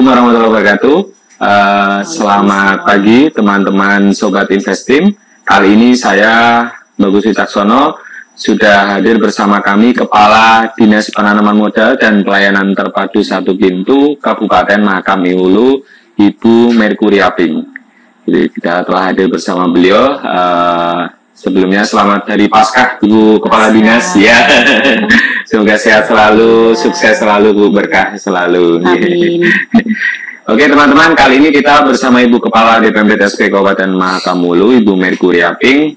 Assalamualaikum warahmatullahi wabarakatuh. Selamat pagi teman-teman Sobat Investim. Kali ini saya Bagus Wicaksono sudah hadir bersama kami Kepala Dinas Penanaman Modal dan Pelayanan Terpadu Satu Pintu Kabupaten Mahakam Hulu, Ibu Merkuri Aping. Jadi kita telah hadir bersama beliau. Sebelumnya selamat Hari Paskah Ibu Kepala Dinas ya. Semoga sehat selalu, sukses selalu Bu, berkah selalu. Amin. Oke teman-teman, kali ini kita bersama Ibu Kepala DPMDTSP Kabupaten Mahakam Hulu, Ibu Merkuri Aping.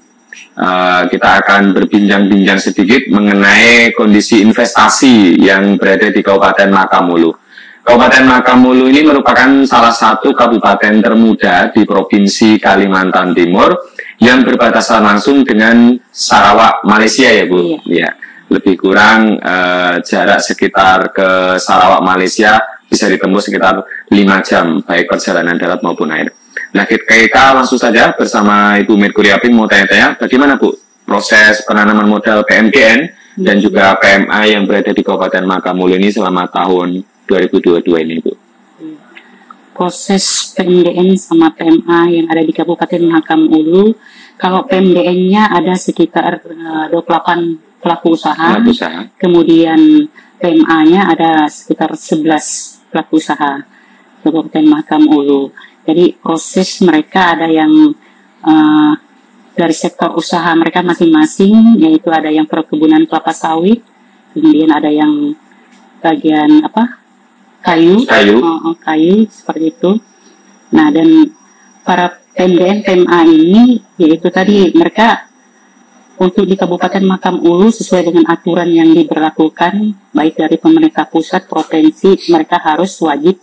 Kita akan berbincang-bincang sedikit mengenai kondisi investasi yang berada di Kabupaten Mahakam Hulu. Kabupaten Mahakam Hulu ini merupakan salah satu kabupaten termuda di Provinsi Kalimantan Timur yang berbatasan langsung dengan Sarawak, Malaysia ya Bu. Iya. Lebih kurang jarak sekitar ke Sarawak, Malaysia bisa ditempuh sekitar 5 jam, baik perjalanan darat maupun air. Nah, kita langsung saja bersama Ibu Merkuri Aping mau tanya-tanya, bagaimana Bu proses penanaman modal PMDN dan juga PMA yang berada di Kabupaten Mahakam Hulu ini selama tahun 2022 ini Bu? Proses PMDN sama PMA yang ada di Kabupaten Mahakam Hulu, kalau PMDN-nya ada sekitar 28 pelaku usaha, kemudian PMA-nya ada sekitar 11 pelaku usaha Kabupaten Mahakam Hulu. Jadi proses mereka ada yang dari sektor usaha mereka masing-masing, yaitu ada yang perkebunan kelapa sawit, kemudian ada yang bagian kayu seperti itu. Nah, dan para PMDN PMA ini yaitu tadi mereka untuk di Kabupaten Mahakam Hulu sesuai dengan aturan yang diberlakukan baik dari pemerintah pusat, provinsi, mereka harus wajib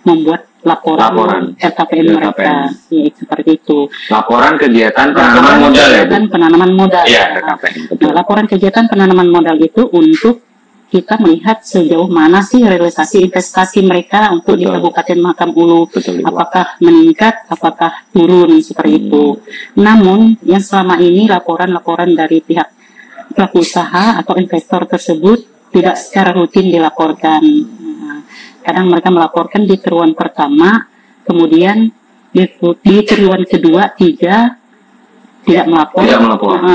membuat laporan LKPM mereka, ya seperti itu. Laporan kegiatan penanaman modal ya Bu? Penanaman modal. Iya, LKPM. Nah, laporan kegiatan penanaman modal itu untuk kita melihat sejauh mana sih realisasi investasi mereka untuk di Kabupaten Mahakam Hulu. Apakah meningkat, apakah turun, seperti itu. Namun, yang selama ini laporan-laporan dari pihak pelaku usaha atau investor tersebut tidak secara rutin dilaporkan. Nah, kadang mereka melaporkan di triwulan pertama, kemudian di triwulan kedua, 3 tidak melapor.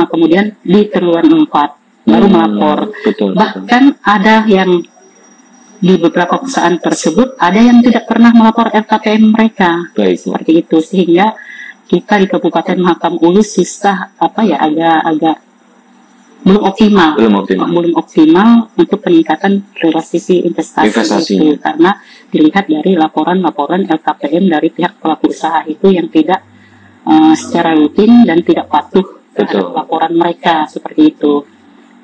Kemudian di triwulan 4 baru melapor. Bahkan ada yang di beberapa perusahaan tersebut ada yang tidak pernah melapor LKPM mereka. Seperti itu, sehingga kita di Kabupaten Mahakam Hulu susah agak belum optimal untuk peningkatan realisasi investasi itu, karena dilihat dari laporan-laporan LKPM dari pihak pelaku usaha itu yang tidak secara rutin dan tidak patuh terhadap laporan mereka, seperti itu.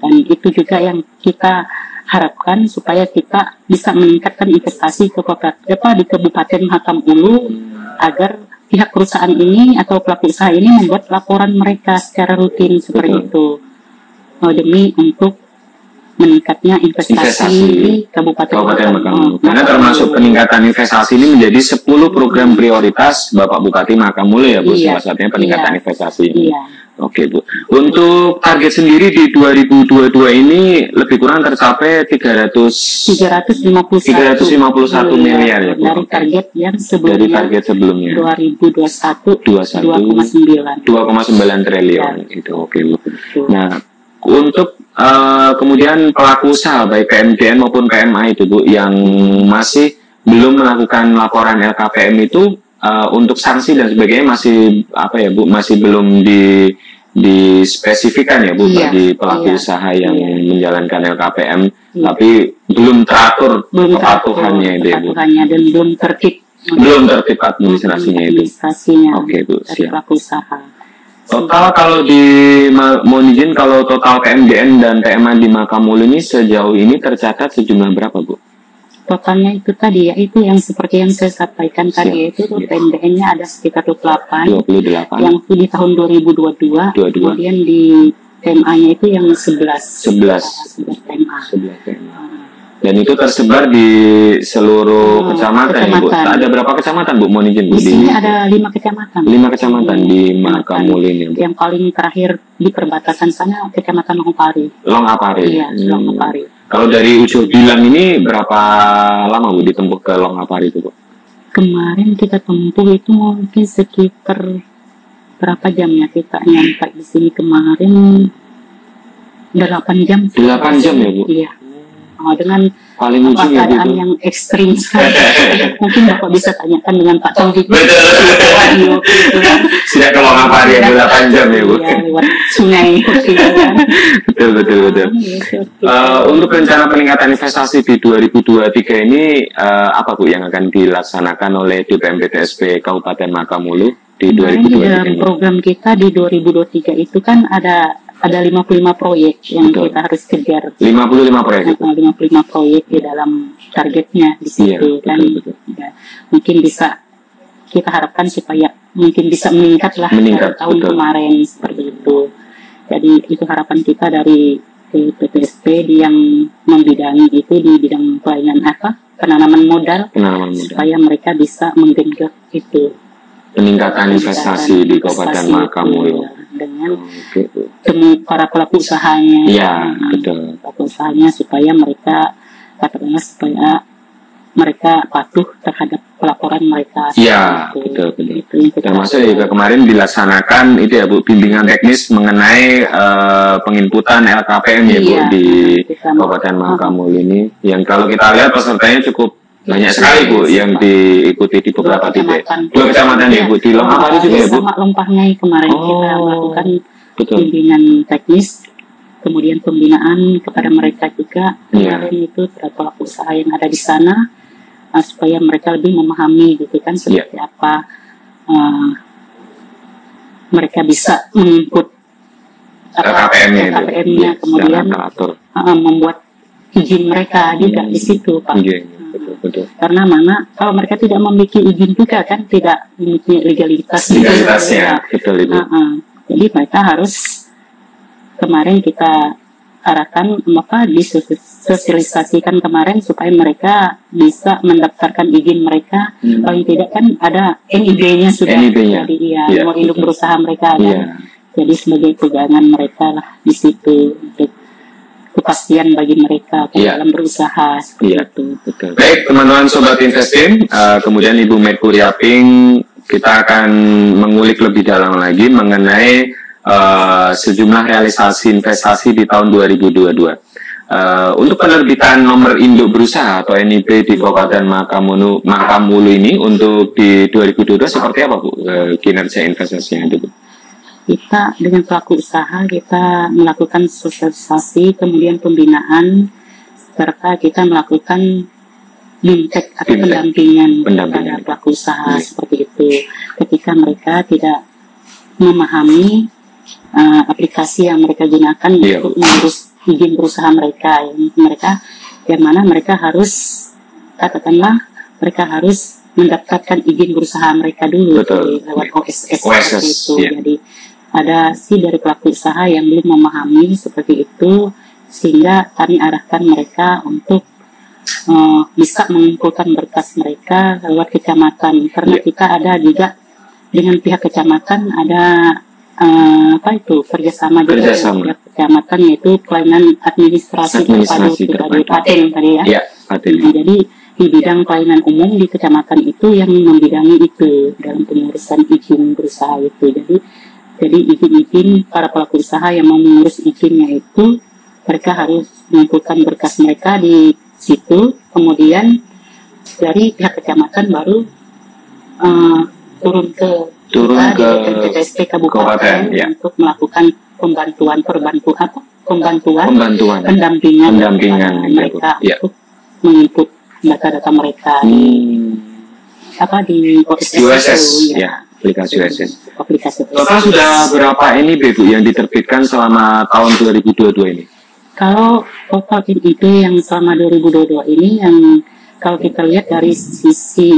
Dan itu juga yang kita harapkan supaya kita bisa meningkatkan investasi di Kabupaten Mahakam Hulu agar pihak perusahaan ini atau pelaku usaha ini membuat laporan mereka secara rutin seperti itu, demi untuk meningkatnya investasi di Kabupaten Mahakam Hulu. Karena termasuk peningkatan investasi ini menjadi 10 program prioritas Bapak Bupati Mahakam Hulu ya Bu, salah satunya peningkatan investasi ini. Oke Bu, untuk target sendiri di 2022 ini lebih kurang tercapai 351 miliar ya Bu. Dari target yang sebelumnya, 2021 2,9 triliun itu. Oke Bu. Nah, untuk kemudian pelaku usaha baik PMDN maupun PMA itu Bu yang masih belum melakukan laporan LKPM itu, untuk sanksi dan sebagainya masih masih belum dispesifikan ya Bu bagi pelaku usaha yang menjalankan LKPM, tapi belum teratur kepatuhannya itu ya Bu. Dan belum tertib administrasinya itu. Oke Bu, siap. Pelaku usaha. Total kalau mohon izin, kalau total PMDN dan PMA di Mahakam Hulu ini sejauh ini tercatat sejumlah berapa Bu? Totalnya itu tadi, yaitu yang seperti yang saya sampaikan tadi, yaitu PMDN-nya ada sekitar 28 yang itu di tahun 2022. Kemudian di PMA-nya itu yang 11 PMA. Dan itu tersebar di seluruh kecamatan ya Bu. Ada berapa kecamatan Bu, mohon izin Bu? Di sini ada 5 kecamatan. 5 kecamatan di Mahakam Hulu ini Bu. Yang paling terakhir di perbatasan sana Kecamatan Longapari. Iya, Longapari. Kalau dari Ujung Bilang ini berapa lama Bu ditempuh ke Longapari itu Bu? Kemarin kita tempuh itu mungkin sekitar berapa jam ya kita nyampe di sini kemarin, 8 jam. 8 jam ya Bu? Iya. Dengan paling ujung ya keadaan yang ekstrim sekali. Mungkin Bapak bisa tanyakan dengan Pak Taufik. Betul. Sudah ke Mangapari ya 8 jam ya Bu? Iya, lewat sungai. Betul. Untuk rencana peningkatan investasi di 2023 ini apa Bu yang akan dilaksanakan oleh DPMPTSP Kabupaten Makamulu di 2023 dalam program kita di 2023 itu kan ada 55 proyek yang kita harus kejar. 55 proyek. 55 proyek di dalam targetnya di situ kan. Betul. Ya, mungkin bisa kita harapkan supaya mungkin bisa meningkat dari tahun kemarin seperti itu. Jadi itu harapan kita dari PTSP yang membidangi itu di bidang pelayanan penanaman modal supaya mereka bisa menggenjot itu peningkatan investasi di Kabupaten Makamulu dengan para pelaku usahanya. Iya, betul. Pelaku usahanya supaya mereka patuh terhadap pelaporan mereka. Iya, betul. Termasuk juga kemarin dilaksanakan itu ya Bu, bimbingan teknis mengenai penginputan LKPM ya Bu di Kabupaten Makamulu ini. Yang kalau kita lihat pesertanya cukup banyak sekali Bu yang diikuti di beberapa titik. 2 kecamatan ya Bu, di Lompahnya juga ya Bu. Sama Lompahnya kemarin kita melakukan bimbingan teknis, kemudian pembinaan kepada mereka juga kemarin itu terhadap pelaku usaha yang ada di sana supaya mereka lebih memahami gitu kan seperti apa mereka bisa menginput LKPM-nya, kemudian membuat izin mereka juga di situ Pak. Betul. Karena kalau mereka tidak memiliki izin juga kan tidak memiliki legalitasnya. Betul itu. Jadi mereka harus kemarin kita arahkan disosialisasikan kemarin supaya mereka bisa mendaftarkan izin mereka. Paling tidak kan ada NIB-nya sudah. Jadi mau induk berusaha mereka ada. Jadi sebagai pegangan mereka lah di situ untuk kepastian bagi mereka dalam berusaha seperti itu. Betul. Baik teman-teman Sobat Investim, kemudian Ibu Merkuri Aping, kita akan mengulik lebih dalam lagi mengenai sejumlah realisasi investasi di tahun 2022. Untuk penerbitan nomor induk berusaha atau NIB di Kabupaten Makamulu ini untuk di 2022 seperti apa Bu kinerja investasinya itu Bu? Kita dengan pelaku usaha kita melakukan sosialisasi, kemudian pembinaan, serta kita melakukan BIMTEK atau pendampingan pada pelaku usaha seperti itu. Ketika mereka tidak memahami aplikasi yang mereka gunakan untuk mengurus izin berusaha mereka, yang mana mereka harus mendaftarkan izin berusaha mereka dulu lewat OSS itu. Jadi ada dari pelaku usaha yang belum memahami seperti itu, sehingga kami arahkan mereka untuk bisa mengumpulkan berkas mereka lewat kecamatan, karena kita ada juga dengan pihak kecamatan ada kerjasama juga dengan pihak kecamatan, yaitu pelayanan administrasi terpadu Paten tadi ya. Jadi di bidang pelayanan umum di kecamatan itu yang membidangi itu dalam pengurusan izin berusaha itu. Jadi izin-izin para pelaku usaha yang mau mengurus izinnya itu mereka harus mengumpulkan berkas mereka di situ, kemudian dari pihak kecamatan baru turun ke PTSP Kabupaten untuk melakukan pendampingan mereka untuk menginput data-data mereka di OSS aplikasi OSS. Total sudah berapa NIB Bu yang diterbitkan selama tahun 2022 ini? Kalau total NIB yang selama 2022 ini, yang kalau kita lihat dari sisi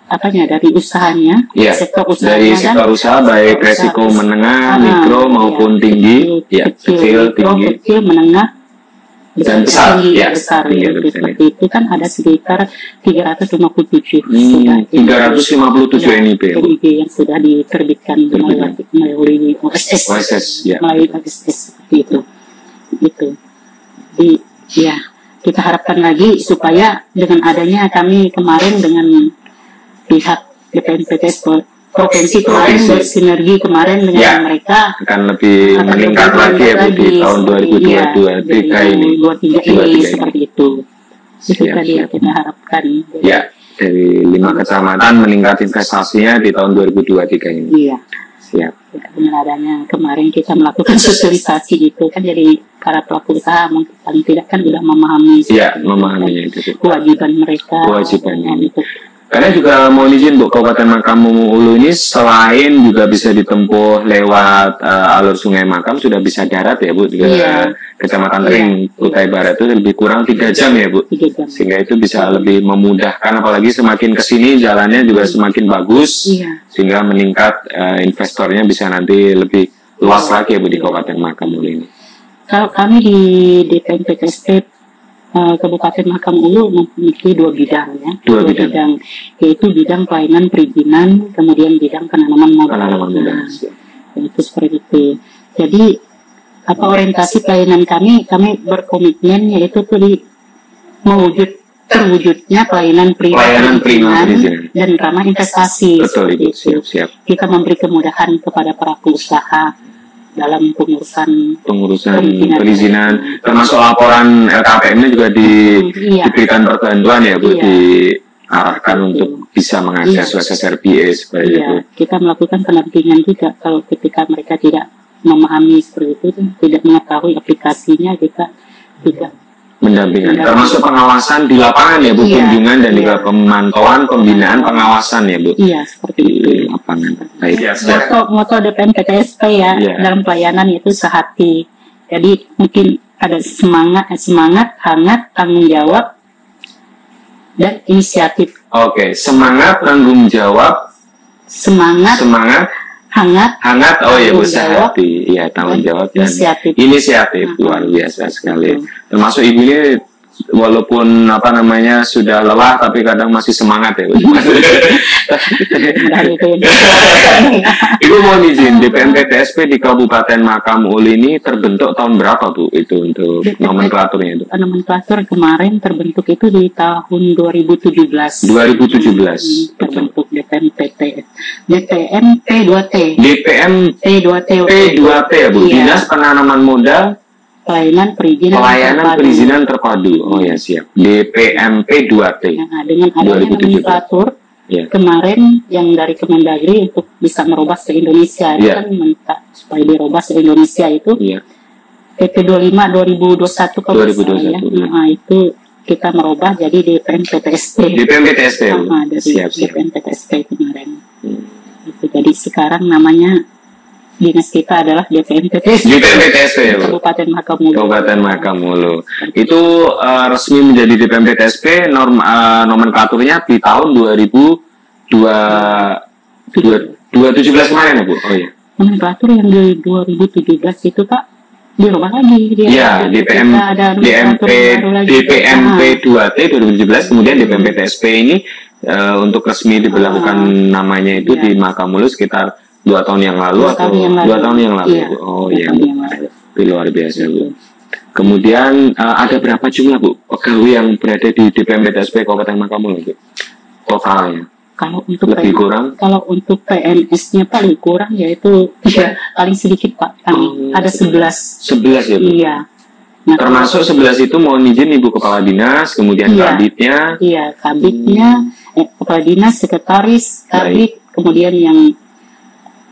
dari usahanya, sektor usahanya, dari sektor usaha baik resiko menengah, mikro maupun tinggi, kecil, menengah, dan besar, seperti itu kan ada sekitar 357 NIB yang sudah diterbitkan melalui OSS seperti itu. Kita harapkan lagi supaya dengan adanya kami kemarin dengan pihak BPNPTS provinsi kemarin bersinergi kemarin dengan mereka akan lebih meningkat lagi ya Bu di tahun 2022 ini 2023 ini seperti itu. Itu tadi yang kita harapkan. Ya, dari 5 kecamatan meningkat investasinya di tahun 2023 ini. Iya. Siap. Dengan adanya kemarin kita melakukan sosialisasi gitu kan, jadi para pelaku usaha mungkin paling tidak kan udah memahami. Iya, memahaminya itu. Kewajiban mereka. Kewajibannya itu. Karena juga mau izin Bu, Kabupaten Makam Ulu ini selain juga bisa ditempuh lewat alur Sungai Makam, sudah bisa darat ya Bu, ke Kecamatan Ring, Kutai Barat itu lebih kurang 3 jam ya Bu, 3 jam. Sehingga itu bisa lebih memudahkan, apalagi semakin kesini jalannya juga semakin bagus, sehingga meningkat investornya bisa nanti lebih luas lagi ya Bu di Kabupaten Makam Ulu ini. Kalau kami di DPNPTSP Kabupaten Makam Ulu memiliki 2 bidang ya. 2 bidang, yaitu bidang pelayanan perizinan, kemudian bidang penanaman modal. Itu seperti itu. Jadi orientasi pelayanan kami berkomitmen yaitu terwujudnya pelayanan perizinan dan ramah investasi. Betul itu, siap. Kita memberi kemudahan kepada pelaku usaha dalam pengurusan perizinan, termasuk laporan LKPM-nya juga diberikan perbantuan ya Bu, diarahkan untuk bisa mengakses SSRBE seperti itu. Kita melakukan pendampingan juga kalau ketika mereka tidak memahami seperti itu, tidak mengetahui aplikasinya, kita juga mendampingan, termasuk pengawasan di lapangan ya Bu, kunjungan dan juga pemantauan, pembinaan, pengawasan ya Bu. Iya, seperti itu. Di lapangan. Baik. Moto DPNPTSP dalam pelayanan itu sehati. Jadi mungkin ada semangat, hangat, tanggung jawab, dan inisiatif. Oke, semangat, tanggung jawab, semangat, hangat, oh ya Bu, sehati, ya tanggung jawab dan inisiatif luar biasa sekali. Termasuk ibu ini walaupun sudah lelah tapi kadang masih semangat ya Bu. Ibu mau izin, DPNPTSP di Kabupaten Makam Ulu ini terbentuk tahun berapa Bu itu untuk nomenklaturnya itu? Nomenklatur kemarin terbentuk itu di tahun 2017. 2017 terbentuk DPMP2T. P2T ya Bu, Dinas Penanaman Modal Pelayanan perizinan terpadu. Oh ya, siap. DPMP2T. Dengan adanya nomenklatur kemarin yang dari Kemendagri untuk bisa merubah se Indonesia, kan minta supaya dirubah se Indonesia itu PP 25 2021 kalau ya. Nah, itu kita merubah jadi DPNPTSP. Siap. DPNPTSP kemarin. Itu jadi sekarang namanya dinas kita adalah DPNPTSP Kabupaten Makam Ulu. Itu resmi menjadi DPNPTSP, nomenklaturnya di tahun 2017 kemarin ya Bu? Oh iya. Nomenklatur yang di 2017 itu Pak dirubah lagi. DPMP2T 2017, kemudian DPNPTSP ini untuk resmi diberlakukan namanya itu di Makam Ulu sekitar 2 tahun yang lalu atau 2 tahun yang lalu. Oh iya, luar biasa Bu. Kemudian ada berapa jumlah Bu pegawai yang berada di DPNPTSP Kabupaten Makam Ulu Bu? Totalnya? Kalau untuk lebih kurang? Kalau untuk PNS-nya paling kurang yaitu paling sedikit Pak. Ada 11. 11 ya Bu? Iya. Nah, termasuk 11 itu mohon izin Ibu Kepala Dinas, kemudian kabitnya. Iya, kabitnya, Kepala Dinas, sekretaris, kabit, kemudian yang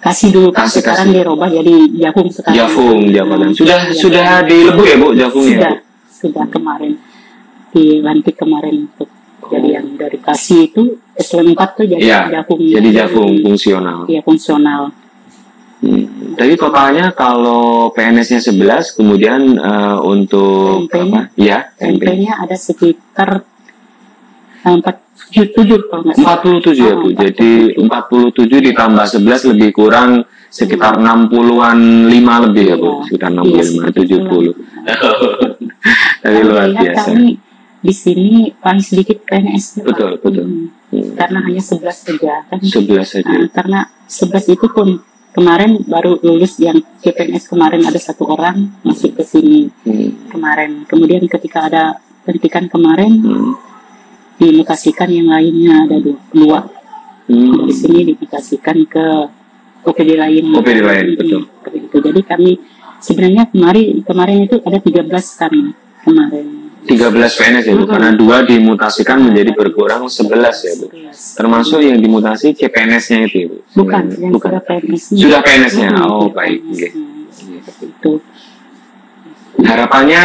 kasih sekarang dirubah jadi Jafung sekarang. Jabatan. Sudah dilebur ya Bu Jafungnya? Sudah kemarin dilantik kemarin untuk jadi yang dari kasih itu S4 tuh jadi Jafung. Jadi Jafung fungsional. Iya, fungsional. Jadi totalnya kalau PNS-nya 11, kemudian untuk MP-nya ada sekitar 47 kalau nggak salah. 47 ya Bu. Jadi 47 ditambah 11 lebih kurang sekitar 60-an 5 lebih ya Bu. Sekitar 65, 70. Tapi luar biasa. Kami di sini paling sedikit PNS. Betul. Karena hanya 11 saja kan. 11 saja. Karena 11 itu pun kemarin baru lulus yang CPNS kemarin ada 1 orang masuk ke sini kemarin. Kemudian ketika ada pelantikan kemarin dimutasikan yang lainnya ada 2 Dari sini dikasihkan ke OPD lain. OPD lain, betul. Itu. Jadi kami sebenarnya kemarin itu ada 13 kami kemarin. 13 PNS ya Bu, karena 2 dimutasikan menjadi berkurang 11 ya Bu. Termasuk yang dimutasi CPNS-nya itu Bu. Bukan, yang sudah PNS. Sudah PNS-nya. Oh, baik. Itu. Harapannya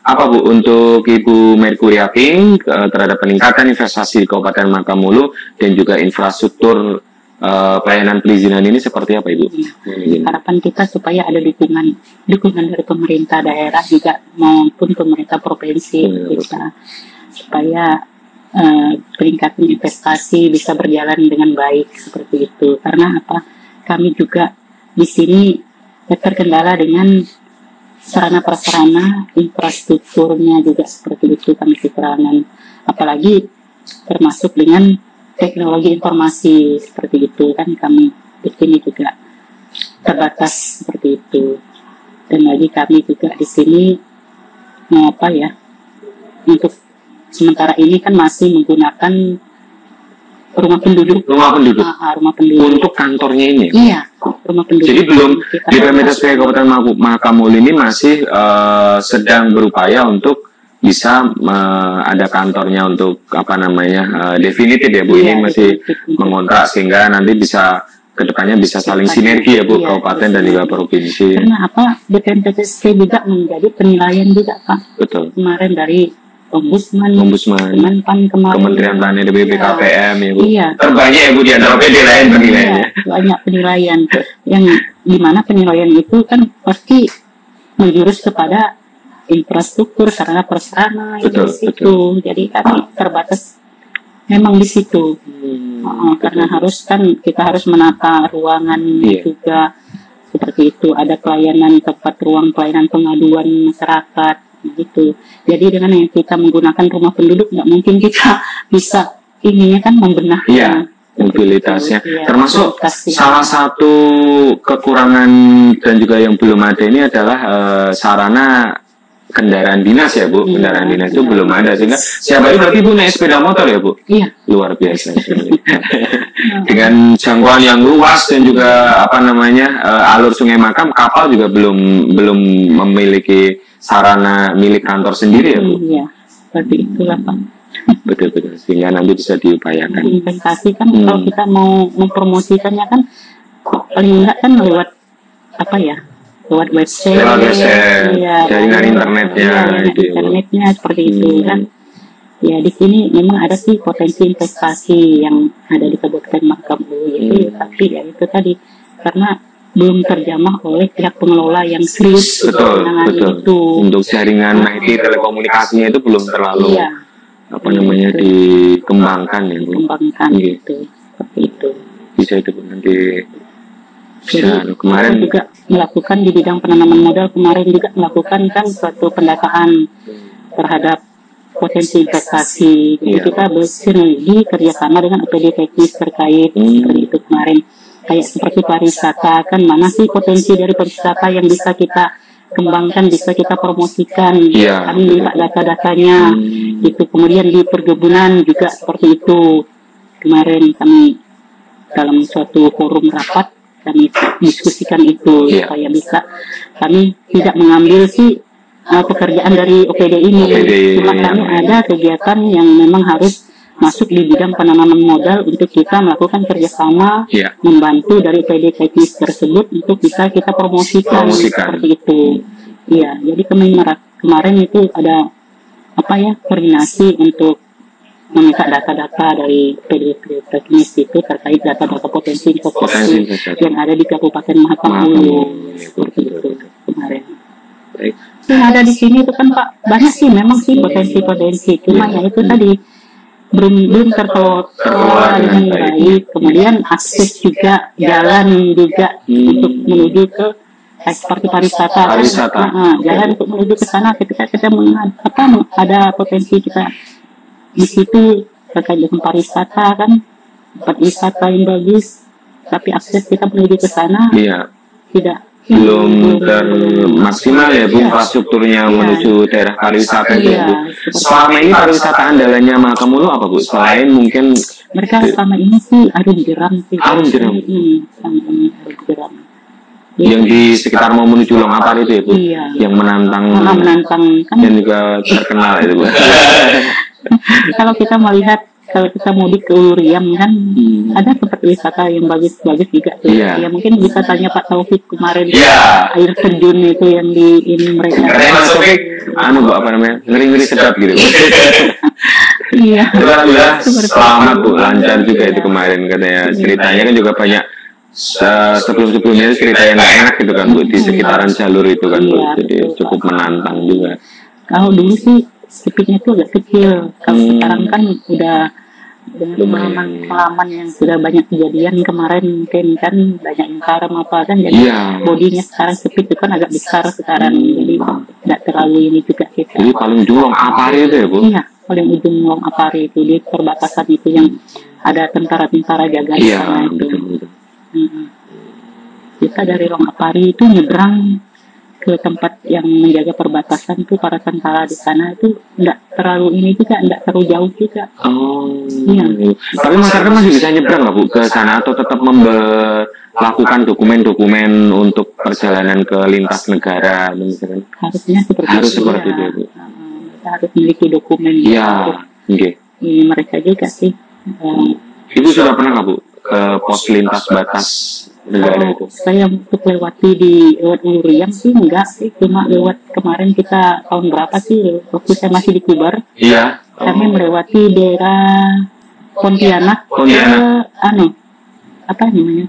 apa Bu untuk Ibu Mercury Aping terhadap peningkatan investasi di Kabupaten Makamulu dan juga infrastruktur pelayanan perizinan ini seperti apa Ibu? Harapan kita supaya ada dukungan dari pemerintah daerah juga maupun pemerintah provinsi kita, supaya peningkatan investasi bisa berjalan dengan baik seperti itu. Karena apa? Kami juga di sini terkendala dengan sarana prasarana infrastrukturnya juga seperti itu, kami kekurangan, apalagi termasuk dengan teknologi informasi seperti itu kan, kami di sini juga terbatas seperti itu. Dan lagi kami juga di sini untuk sementara ini kan masih menggunakan rumah penduduk. Rumah penduduk. Rumah penduduk. Untuk kantornya ini. Iya, rumah penduduk. Jadi belum di PMDSP Kabupaten Makamulu ini masih sedang berupaya untuk bisa ada kantornya untuk definitif ya Bu. Ini masih mengontrak sehingga nanti bisa kedepannya bisa saling sinergi ya Bu, kabupaten dan juga provinsi. Karena BPMDSP juga menjadi penilaian juga Pak. Betul. Kemarin dari Ombudsman, Kemenpan kemarin, Kementerian Pertanian, BPKPM ya Bu. Iya. Terbanyak ya Bu di antara PD lain penilaiannya. Banyak penilaian yang dimana penilaian itu kan pasti menjurus kepada infrastruktur, sarana prasarana di situ. Jadi kami terbatas memang di situ. Karena kita harus menata ruangan juga seperti itu. Ada pelayanan ruang pelayanan pengaduan masyarakat gitu. Jadi dengan yang kita menggunakan rumah penduduk, nggak mungkin kita bisa membenah. Mobilitasnya termasuk salah satu kekurangan dan juga yang belum ada ini adalah sarana kendaraan dinas ya Bu, kendaraan dinas itu belum ada, sehingga siapa itu berarti Bu naik sepeda motor ya Bu? Iya. Luar biasa. Dengan jangkauan yang luas dan juga alur Sungai Makam, kapal juga belum memiliki sarana milik kantor sendiri ya Bu? Iya, seperti itulah Pak. Betul, sehingga nanti bisa diupayakan. Investasi kan kalau kita mau mempromosikannya kan paling enggak kan lewat lewat website, jaringan internetnya, internetnya seperti itu kan. Ya di sini memang ada sih potensi investasi yang ada di Kabupaten Makamulu itu, tapi ya itu tadi karena belum terjamah oleh pihak pengelola yang serius. Betul. Untuk jaringan IT telekomunikasinya itu belum terlalu dikembangkan ya Bu. Gitu, seperti itu. Bisa itu nanti. Jadi kemarin juga melakukan di bidang penanaman modal, kemarin juga melakukan kan suatu pendataan terhadap potensi investasi. Jadi kita bersinergi kerjasama dengan OPD teknis terkait seperti itu kemarin. Kayak seperti pariwisata kan, mana sih potensi dari pariwisata yang bisa kita kembangkan, bisa kita promosikan. Kami minta data-datanya itu. Kemudian di perkebunan juga seperti itu. Kemarin kami dalam suatu forum rapat kami diskusikan itu supaya bisa kami tidak mengambil pekerjaan dari OPD ini. Cuma kami ada kegiatan yang memang harus masuk di bidang penanaman modal untuk kita melakukan kerjasama membantu dari OPD teknis tersebut untuk bisa kita promosikan. Seperti itu. Iya, jadi kemarin itu ada koordinasi untuk meminta data-data dari PDP teknis itu terkait data-data potensi investasi yang ada di Kabupaten Makamulu seperti itu kemarin. Yang ada di sini itu kan Pak banyak sih memang sih potensi-potensi, cuma ya itu tadi belum terkelola dengan baik. Kemudian akses juga, jalan juga untuk menuju ke seperti pariwisata. Jalan untuk menuju ke sana ketika kita ada potensi kita di situ terkait dengan pariwisata kan, tempat wisata yang bagus, tapi akses kita menuju ke sana belum maksimal ya Bu, infrastrukturnya menuju daerah pariwisata Bu. Selama ini pariwisata andalannya Makamulu apa Bu? Selain mungkin Mereka selama ini sih Arung Jeram sih. Arung Jeram. Selama ini Arung Jeram. Yang di sekitar mau menuju Longapar itu ya Bu? Iya. Yang menantang kan. Dan juga terkenal itu Bu. Kalau kita melihat, kalau kita mudik ke Uluryam kan, ada tempat wisata yang bagus-bagus juga tuh. Iya. Ya mungkin bisa tanya Pak Taufik kemarin. Iya. Air terjun itu yang di ini mereka. Karena Mas Taufik, Bu, apa namanya, ngeri-ngeri sedap gitu. Iya. Alhamdulillah selamat Bu, lancar juga itu kemarin katanya. Ceritanya kan juga banyak. Sebelum-sebelumnya cerita yang enak gitu kan Bu, di sekitaran jalur itu kan Bu, jadi cukup menantang juga. Kalau dulu sih speednya itu agak kecil, kalau sekarang kan udah pengalaman yang sudah banyak kejadian kemarin, mungkin kan banyak yang karam apa kan, jadi bodinya sekarang speed itu kan agak besar sekarang, jadi tidak terlalu ini juga kita. Jadi paling ujung Longapari itu ya Bu? Iya, paling ujung Longapari itu di perbatasan itu yang ada tentara-tentara jaga di sana itu. Kita dari Longapari itu nyebrang ke tempat yang menjaga perbatasan itu, para tentara di sana itu enggak terlalu ini juga, enggak terlalu jauh juga. Iya. Tapi masyarakat masih bisa nyebrang nggak Bu ke sana atau tetap melakukan dokumen-dokumen untuk perjalanan ke lintas negara misalkan? Harusnya seperti itu Bu. Kita harus memiliki dokumen. Iya. Ini mereka juga sih. Ibu sudah pernah nggak Bu ke pos lintas batas negara itu? Saya untuk lewat Uluryam sih enggak sih, cuma lewat kemarin kita tahun berapa sih waktu saya masih di Kubar. Iya. Kami melewati daerah Pontianak. Apa namanya?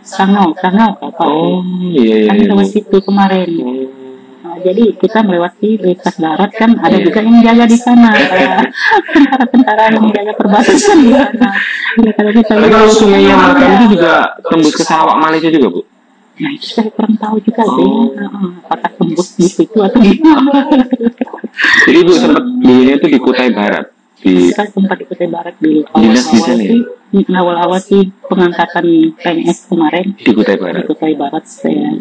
Sangau apa? Iya. Kami lewat situ kemarin. Jadi kita melewati lintas darat kan, ada juga yang jaga di sana, tentara-tentara yang menjaga perbatasan di sana. Kalau sungai yang itu juga tembus ke Sarawak Malaysia juga Bu? Nah itu saya kurang tahu juga sih, apakah tembus di situ atau gimana. Jadi Bu sempat dulunya itu di Kutai Barat. Saya sempat di Kutai Barat dulu. Awal-awal sih pengangkatan PNS kemarin di Kutai Barat. Di Kutai Barat saya.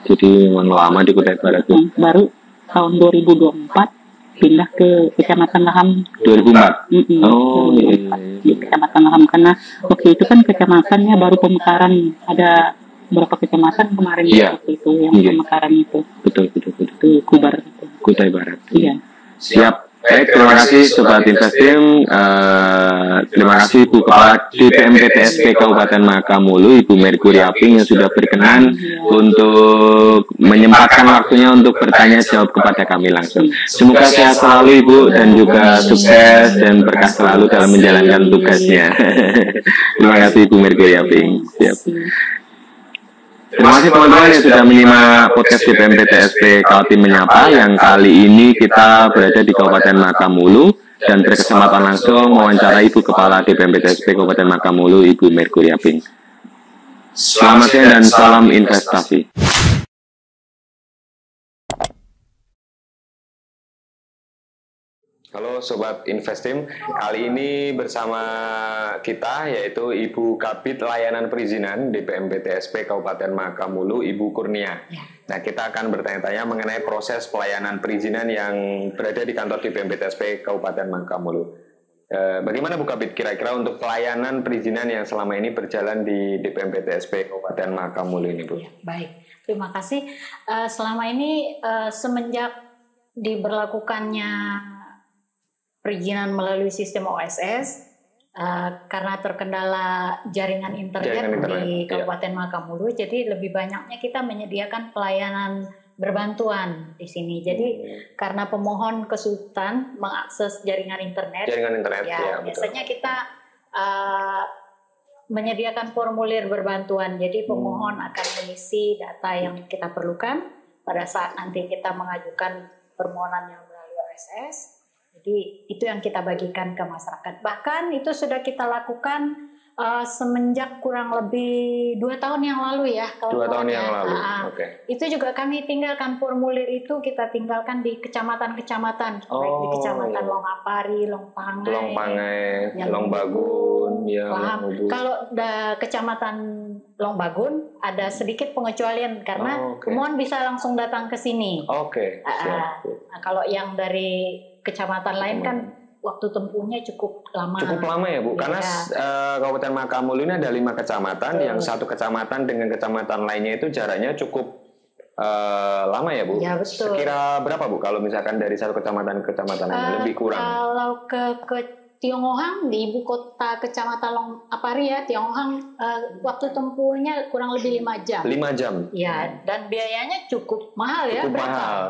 Jadi lama di Kutai Barat tuh. Baru tahun 2024 pindah ke Kecamatan Laham. 2004? Di Kecamatan Laham, karena waktu itu kan kecamatannya baru pemekaran, ada berapa kecamatan kemarin waktu itu yang pemekaran itu. Betul. Itu Kubar. Kutai Barat. Iya. Siap. Baik, terima kasih Sobat Investim. Terima kasih Bu Kepala DPMPTSP Kabupaten Makamulu, Ibu Merkuri Aping yang sudah berkenan untuk menyempatkan waktunya untuk bertanya jawab kepada kami langsung. Semoga sehat selalu Ibu dan juga sukses dan berkah selalu dalam menjalankan tugasnya. Terima kasih Ibu Merkuri Aping. Siap. Terima kasih teman-teman yang sudah menyimak podcast DPMPTSP Kaltim Menyapa, yang kali ini kita berada di Kabupaten Makamulu dan berkesempatan langsung mewawancarai Ibu Kepala DPMPTSP Kabupaten Makamulu, Ibu Merkuri Aping. Selamat siang dan salam investasi. Halo Sobat Investim, kali ini bersama kita yaitu Ibu Kabid Layanan Perizinan DPMPTSP Kabupaten Makamulu, Ibu Kurnia. Nah, kita akan bertanya-tanya mengenai proses pelayanan perizinan yang berada di kantor DPMPTSP Kabupaten Makamulu. Bagaimana Bu Kabid kira-kira untuk pelayanan perizinan yang selama ini berjalan di DPMPTSP Kabupaten Makamulu ini Bu? Ya, baik, terima kasih. Selama ini semenjak diberlakukannya perizinan melalui sistem OSS, karena terkendala jaringan internet di Kabupaten Makamulu, jadi lebih banyaknya kita menyediakan pelayanan berbantuan di sini. Jadi karena pemohon kesulitan mengakses jaringan internet, ya biasanya kita menyediakan formulir berbantuan. Jadi pemohon akan mengisi data yang kita perlukan pada saat nanti kita mengajukan permohonan yang melalui OSS. Jadi itu yang kita bagikan ke masyarakat. Bahkan itu sudah kita lakukan semenjak kurang lebih 2 tahun yang lalu ya. 2 tahun yang lalu. Itu juga kami tinggalkan formulir itu, kita tinggalkan di kecamatan-kecamatan, baik di kecamatan Longapari, Longpangai, Longbagun, Kalau kecamatan Longbagun ada sedikit pengecualian karena pemohon bisa langsung datang ke sini. Nah, kalau yang dari kecamatan lain kan waktu tempuhnya cukup lama. Cukup lama ya Bu, karena Kabupaten Makamulu ini ada 5 kecamatan, yang satu kecamatan dengan kecamatan lainnya itu jaraknya cukup lama ya Bu. Ya, betul. Sekira berapa Bu kalau misalkan dari satu kecamatan ke kecamatan lain, lebih kurang? Kalau ke Tionghoang di ibu kota kecamatan Longapari ya, Tionghoang waktu tempuhnya kurang lebih 5 jam. 5 jam. Ya, dan biayanya cukup mahal ya. Cukup berapa? mahal.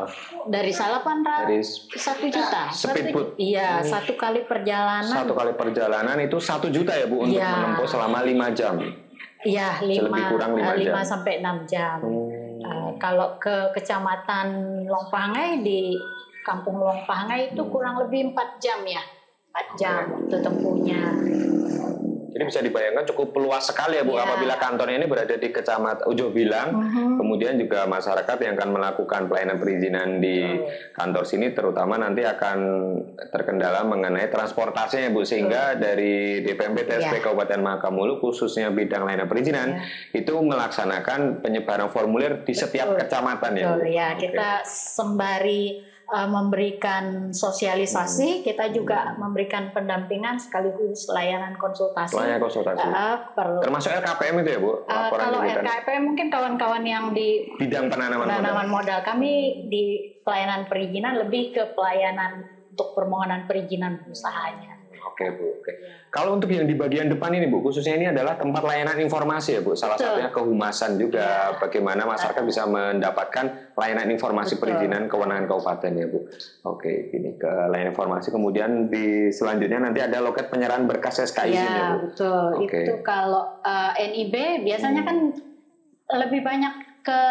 Dari Salapan Dari 1 juta. Speedboat. Iya, 1 kali perjalanan. 1 kali perjalanan itu 1 juta ya Bu untuk menempuh selama 5 jam. Iya, lebih kurang 5 jam. 5 sampai 6 jam. Kalau ke kecamatan Longpangai di Kampung Longpangai itu kurang lebih 4 jam ya. 4 jam waktu tempuhnya. Jadi bisa dibayangkan cukup luas sekali ya Bu, apabila kantornya ini berada di Kecamatan Ujo Bilang, kemudian juga masyarakat yang akan melakukan pelayanan perizinan di kantor sini terutama nanti akan terkendala mengenai transportasinya Bu, sehingga dari DPMP TSP Kabupaten Makamulu khususnya bidang layanan perizinan itu melaksanakan penyebaran formulir di setiap kecamatan ya Bu. Ya, kita sembari memberikan sosialisasi, kita juga memberikan pendampingan sekaligus layanan konsultasi. Layanan konsultasi. Termasuk LKPM itu ya Bu? Kalau LKPM mungkin kawan-kawan yang di bidang penanaman modal, kami di pelayanan perizinan lebih ke pelayanan untuk permohonan perizinan usahanya. Oke Bu, oke. Kalau untuk yang di bagian depan ini Bu, khususnya ini adalah tempat layanan informasi ya Bu. Salah satunya kehumasan juga, bagaimana masyarakat bisa mendapatkan layanan informasi perizinan kewenangan kabupaten ya Bu. Oke, ini ke layanan informasi. Kemudian di selanjutnya nanti ada loket penyerahan berkas SK izin ya Bu. Betul. Oke. Itu kalau NIB biasanya kan lebih banyak ke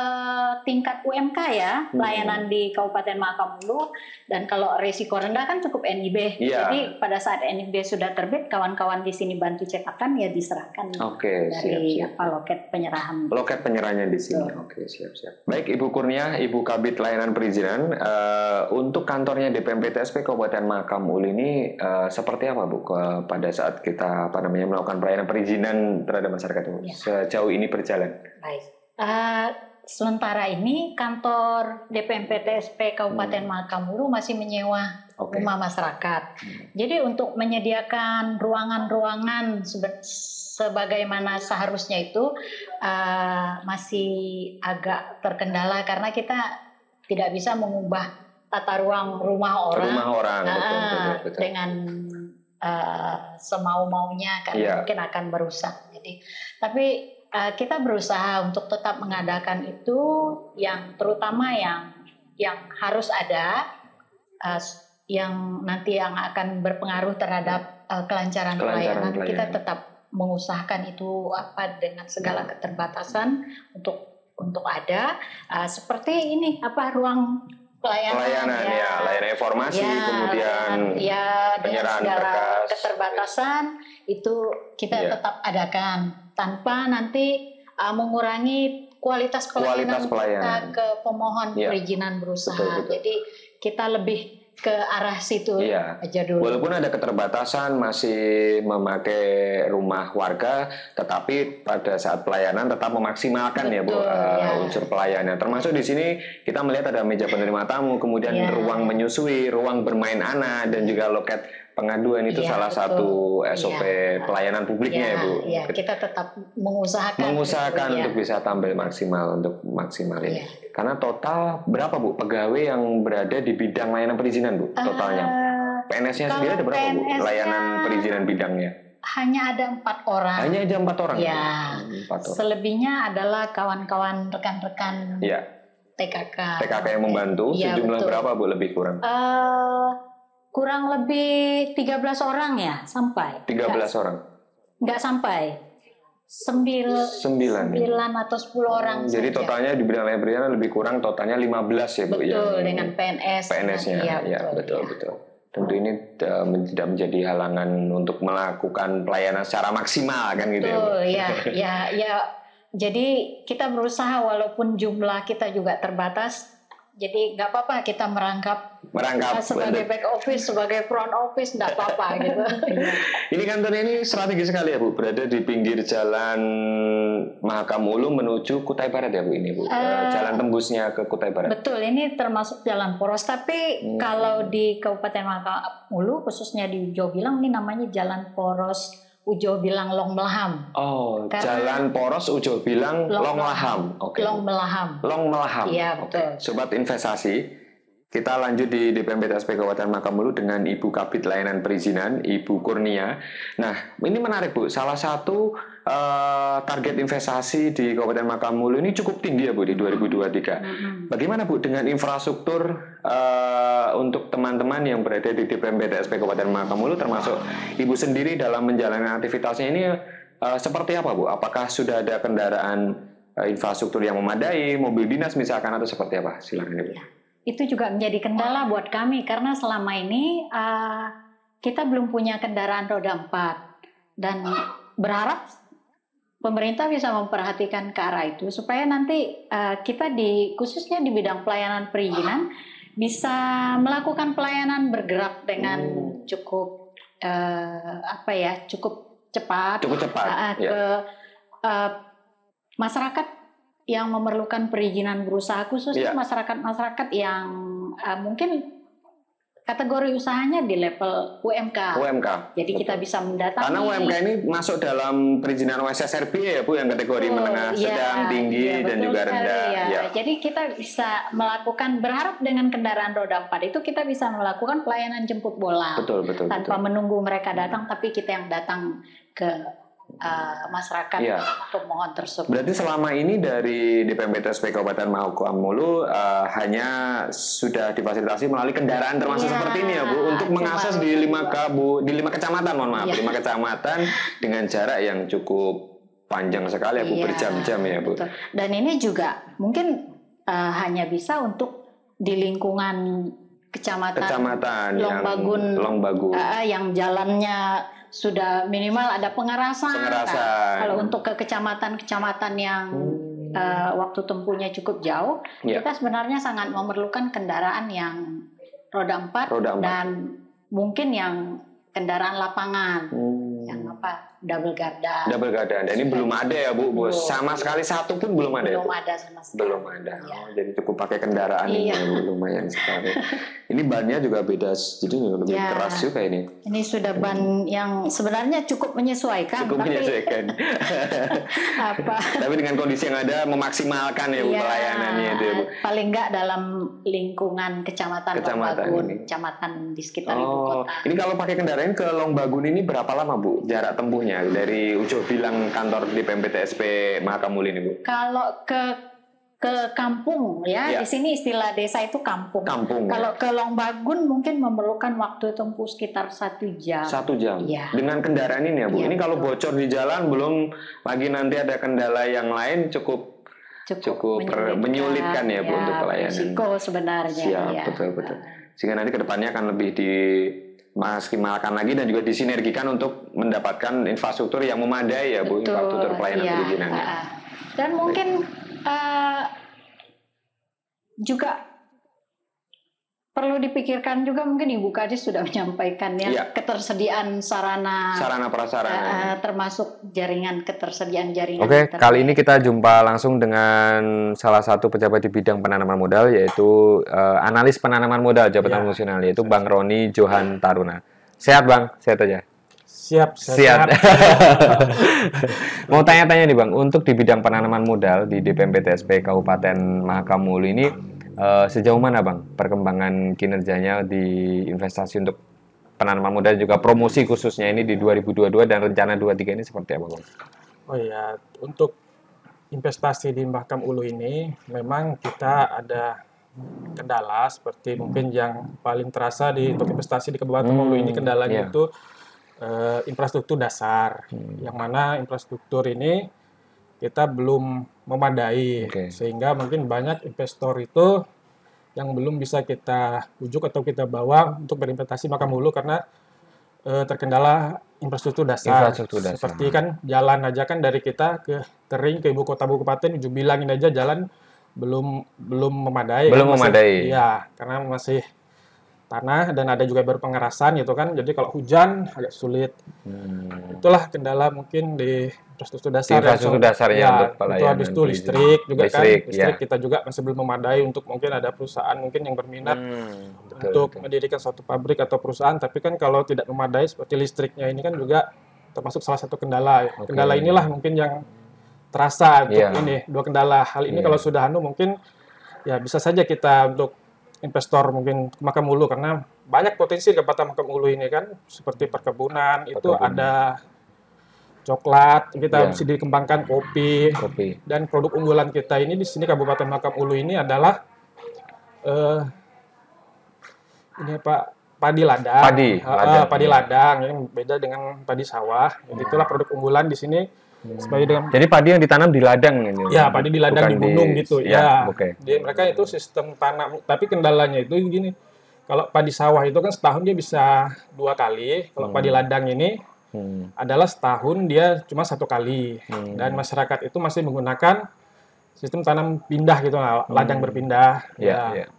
tingkat UMK ya, pelayanan di Kabupaten Makamulu, dan kalau risiko rendah kan cukup NIB. Jadi pada saat NIB sudah terbit, kawan-kawan di sini bantu cetakan ya diserahkan dari siap. loket penyerahan. Loket penyerahannya di sini. Oke, siap-siap. Baik Ibu Kurnia, Ibu Kabid Layanan Perizinan, untuk kantornya DPMP TSP Kabupaten Makamulu ini seperti apa Bu pada saat kita melakukan pelayanan perizinan terhadap masyarakat Bu? Sejauh ini berjalan? Baik. Sementara ini kantor DPMP TSP Kabupaten Makamulu masih menyewa rumah masyarakat. Jadi untuk menyediakan ruangan-ruangan sebagaimana seharusnya itu masih agak terkendala karena kita tidak bisa mengubah tata ruang rumah orang, betul. Dengan semau-maunya karena mungkin akan merusak. Jadi tapi kita berusaha untuk tetap mengadakan itu yang terutama yang harus ada yang nanti yang akan berpengaruh terhadap kelancaran pelayanan. Kita tetap mengusahakan itu dengan segala keterbatasan untuk ada seperti ini ruang pelayanan layanan informasi, kemudian penyerahan segala berkas, keterbatasan itu kita tetap adakan tanpa nanti mengurangi kualitas pelayanan ke pemohon perizinan berusaha. Betul. Jadi kita lebih ke arah situ aja dulu. Walaupun ada keterbatasan masih memakai rumah warga, tetapi pada saat pelayanan tetap memaksimalkan unsur pelayanan. Termasuk di sini kita melihat ada meja penerima tamu, kemudian ruang menyusui, ruang bermain anak, dan juga loket pengaduan itu salah satu SOP pelayanan publiknya ya Bu. Kita tetap mengusahakan untuk bisa tampil maksimal ini. Karena total berapa Bu pegawai yang berada di bidang layanan perizinan Bu totalnya? PNS-nya sendiri ada berapa Bu layanan perizinan bidangnya? Hanya ada 4 orang. Hanya aja 4 orang. Ya. 4 orang. Selebihnya adalah kawan-kawan rekan-rekan TKK yang membantu. Sejumlah berapa Bu lebih kurang? Kurang lebih 13 orang ya sampai. 13 orang. Enggak sampai. 9 atau 10 orang. Jadi totalnya di bidang layanan perizinan lebih kurang totalnya 15 ya Bu. Betul, dengan PNS-nya. Betul. Tentu ini tidak menjadi halangan untuk melakukan pelayanan secara maksimal kan gitu. Betul, ya. Jadi kita berusaha walaupun jumlah kita juga terbatas, Jadi nggak apa-apa kita merangkap sebagai back office, sebagai front office, nggak apa-apa gitu. Ini kantornya ini strategis sekali ya Bu, berada di pinggir jalan Mahakam Ulu menuju Kutai Barat ya Bu ini Bu, jalan tembusnya ke Kutai Barat. Betul, ini termasuk jalan poros, tapi kalau di Kabupaten Mahakam Ulu khususnya di Ujo Bilang ini namanya jalan poros Ujo Bilang Long Melaham. Oh, jalan poros Ujo Bilang Long Melaham. Oke. Long Melaham. Long Melaham. Iya, betul. Sobat investasi, kita lanjut di DPM BTSP Kabupaten Mahakam Ulu dengan Ibu Kabid Layanan Perizinan, Ibu Kurnia. Nah, ini menarik Bu. Salah satu target investasi di Kabupaten Mahakam Ulu ini cukup tinggi ya Bu di 2023. Bagaimana Bu dengan infrastruktur untuk teman-teman yang berada di DPM BTSP Kabupaten Mahakam Ulu, termasuk Ibu sendiri dalam menjalankan aktivitasnya ini seperti apa Bu? Apakah sudah ada kendaraan infrastruktur yang memadai, mobil dinas misalkan, atau seperti apa? Silakan Ibu. Itu juga menjadi kendala buat kami karena selama ini kita belum punya kendaraan roda 4 dan berharap pemerintah bisa memperhatikan ke arah itu supaya nanti kita khususnya di bidang pelayanan perizinan bisa melakukan pelayanan bergerak dengan cukup cepat ke masyarakat yang memerlukan perizinan berusaha, khususnya masyarakat-masyarakat yang mungkin kategori usahanya di level UMK. Jadi kita bisa mendatangi. Karena UMK ini masuk dalam perizinan OSSRB ya Bu, yang kategori menengah, sedang, tinggi, dan juga rendah. Ya. Jadi kita bisa melakukan, berharap dengan kendaraan roda 4 itu kita bisa melakukan pelayanan jemput bola. Tanpa menunggu mereka datang, tapi kita yang datang ke masyarakat pemohon tersebut. Berarti selama ini dari DPM BTSP Kabupaten Mahakam Ulu hanya sudah difasilitasi melalui kendaraan termasuk seperti ini ya Bu, untuk mengakses di 5 kecamatan, 5 kecamatan dengan jarak yang cukup panjang sekali ya Bu, berjam-jam ya Bu. Betul. Dan ini juga mungkin hanya bisa untuk di lingkungan kecamatan Longbagun, yang jalannya sudah minimal ada pengerasan. Kalau untuk ke kecamatan-kecamatan yang waktu tempuhnya cukup jauh, kita sebenarnya sangat memerlukan kendaraan yang roda 4 dan mungkin yang kendaraan lapangan, yang double garda. Dan ini belum ada ya Bu, sama sekali satu pun belum ada. Belum ada sama sekali. Belum ada. Jadi cukup pakai kendaraan ini lumayan sekali. Ini bannya juga beda, jadi lebih keras juga ini. Ini sudah ban yang sebenarnya cukup menyesuaikan. Tapi dengan kondisi yang ada memaksimalkan ya Bu pelayanannya itu ya Bu. Paling enggak dalam lingkungan kecamatan di sekitar ibu kota. Ini kalau pakai kendaraan ke Longbagun ini berapa lama Bu jarak tempuhnya dari Ujo Bilang kantor DPM BTSP Mahakam Ulu ini Bu? Kalau ke kampung di sini istilah desa itu kampung. Kalau ke Longbagun mungkin memerlukan waktu tempuh sekitar 1 jam. 1 jam. Dengan kendaraan ini ya Bu. Ini kalau bocor di jalan, belum lagi nanti ada kendala yang lain, cukup menyulitkan ya Bu untuk pelayanan. Risiko sebenarnya. Siap, betul. Sehingga nanti kedepannya akan lebih dimaksimalkan lagi dan juga disinergikan untuk mendapatkan infrastruktur yang memadai ya Bu, infrastruktur pelayanan perizinannya. Dan mungkin juga perlu dipikirkan juga, mungkin Ibu Kadis sudah menyampaikan ketersediaan sarana prasarana termasuk ketersediaan jaringan. Oke, kali ini kita jumpa langsung dengan salah satu pejabat di bidang penanaman modal, yaitu analis penanaman modal Jabatan Fungsional, yaitu Bang Roni Johan Taruna. Sehat Bang? Sehat aja? Siap. Mau tanya-tanya nih Bang, untuk di bidang penanaman modal di DPM BTSP Kabupaten Mahakam Ulu ini sejauh mana Bang perkembangan kinerjanya di investasi untuk penanaman modal juga promosi khususnya ini di 2022 dan rencana 23 ini seperti apa Bang? Oh iya, untuk investasi di Mahakam Ulu ini memang kita ada kendala seperti mungkin yang paling terasa untuk investasi di Kabupaten Ulu ini kendalanya itu infrastruktur dasar, yang mana infrastruktur ini kita belum memadai, sehingga mungkin banyak investor itu yang belum bisa kita bujuk atau kita bawa untuk berinvestasi Mahakam Ulu karena terkendala infrastruktur dasar. Seperti kan jalan aja kan dari kita ke Tering ke ibu kota kabupaten, bilangin aja jalan belum memadai. Belum kan, memadai. Iya, karena masih tanah dan ada juga baru pengerasan gitu kan. Jadi kalau hujan agak sulit. Itulah kendala mungkin di infrastruktur dasar. Infrastruktur dasarnya untuk Itu pelayanan habis itu listrik juga kan. Listrik ya. kita juga masih belum memadai untuk mungkin ada perusahaan mungkin yang berminat untuk mendirikan suatu pabrik atau perusahaan. Tapi kan kalau tidak memadai seperti listriknya ini kan juga termasuk salah satu kendala. Kendala inilah mungkin yang terasa untuk ini dua kendala. Hal ini kalau sudah mungkin ya bisa saja kita untuk investor mungkin ke Makam Ulu karena banyak potensi di Kabupaten Makam Ulu ini kan seperti perkebunan itu ada coklat kita bisa dikembangkan kopi dan produk unggulan kita ini di sini Kabupaten Makam Ulu ini adalah ini padi ladang. Padi ladang yang beda dengan padi sawah. Itulah produk unggulan di sini. Jadi padi yang ditanam di ladang ini. Ya, padi di ladang di gunung gitu. Ya. Mereka itu sistem tanam. Tapi kendalanya itu gini. Kalau padi sawah itu kan setahun dia bisa 2 kali. Kalau padi ladang ini adalah setahun dia cuma 1 kali. Dan masyarakat itu masih menggunakan sistem tanam pindah gitu, ladang berpindah.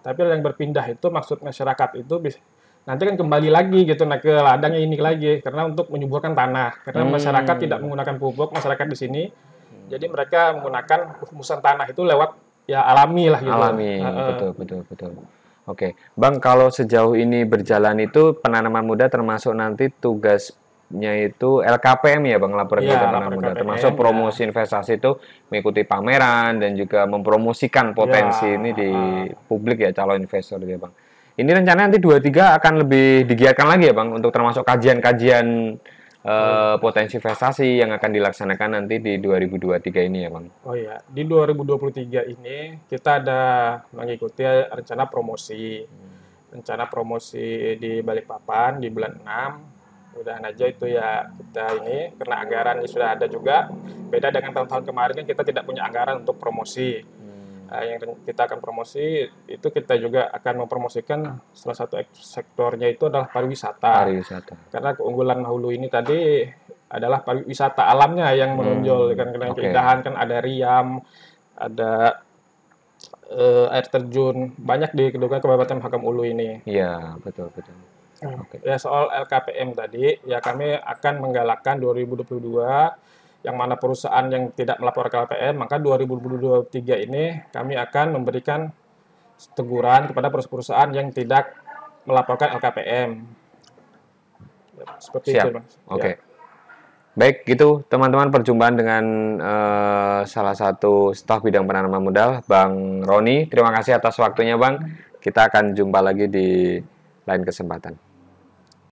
Tapi ladang berpindah itu maksud masyarakat itu nanti kan kembali lagi gitu ke ladangnya ini lagi karena untuk menyuburkan tanah karena masyarakat tidak menggunakan pupuk masyarakat di sini jadi mereka menggunakan humusan tanah itu lewat ya alami lah gitu. Betul. Oke, Bang, kalau sejauh ini berjalan itu penanaman muda termasuk nanti tugasnya itu LKPM ya Bang, laporan penanaman muda termasuk promosi investasi itu mengikuti pameran dan juga mempromosikan potensi ini di publik ya calon investor ya Bang. Ini rencana nanti 23 akan lebih digiatkan lagi ya Bang untuk termasuk kajian-kajian potensi investasi yang akan dilaksanakan nanti di 2023 ini ya Bang. Oh iya, di 2023 ini kita ada mengikuti rencana promosi. Rencana promosi di Balikpapan di bulan 6. Mudahan aja itu ya kita ini karena anggaran sudah ada juga. Beda dengan tahun-tahun kemarin kan kita tidak punya anggaran untuk promosi. Yang kita akan promosi itu kita juga akan mempromosikan salah satu sektornya itu adalah pariwisata. Karena keunggulan Hulu ini tadi adalah pariwisata alamnya yang menonjol kan karena keindahan kan ada Riam, ada air terjun banyak di kedua Kabupaten Makam Ulu ini. Iya, betul. Ya soal LKPM tadi ya kami akan menggalakkan 2022 yang mana perusahaan yang tidak melaporkan LKPM, maka 2023 ini kami akan memberikan teguran kepada perusahaan yang tidak melaporkan LKPM. Seperti itu, Mas. Oke. Baik, gitu teman-teman perjumpaan dengan salah satu staf bidang penanaman modal, Bang Roni. Terima kasih atas waktunya, Bang. Kita akan jumpa lagi di lain kesempatan.